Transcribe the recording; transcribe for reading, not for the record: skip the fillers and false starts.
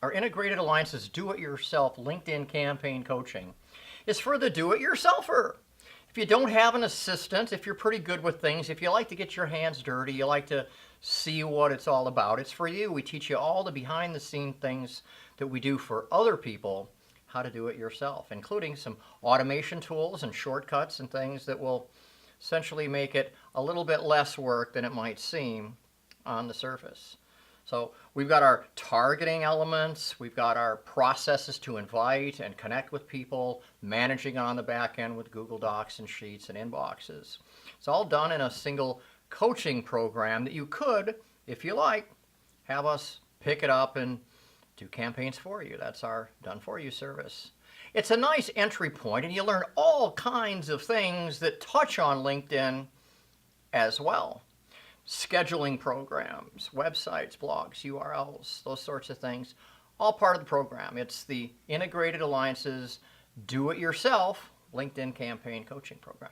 Our Integrated Alliances Do-It-Yourself LinkedIn Campaign Coaching is for the do-it-yourselfer. If you don't have an assistant, if you're pretty good with things, if you like to get your hands dirty, you like to see what it's all about, it's for you. We teach you all the behind-the-scene things that we do for other people, how to do it yourself, including some automation tools and shortcuts and things that will essentially make it a little bit less work than it might seem on the surface. So we've got our targeting elements, we've got our processes to invite and connect with people, managing on the back end with Google Docs and Sheets and inboxes. It's all done in a single coaching program that you could, if you like, have us pick it up and do campaigns for you. That's our done for you service. It's a nice entry point, and you learn all kinds of things that touch on LinkedIn as well. Scheduling programs, websites, blogs, URLs, those sorts of things, all part of the program. It's the Integrated Alliances Do-It-Yourself LinkedIn Campaign Coaching Program.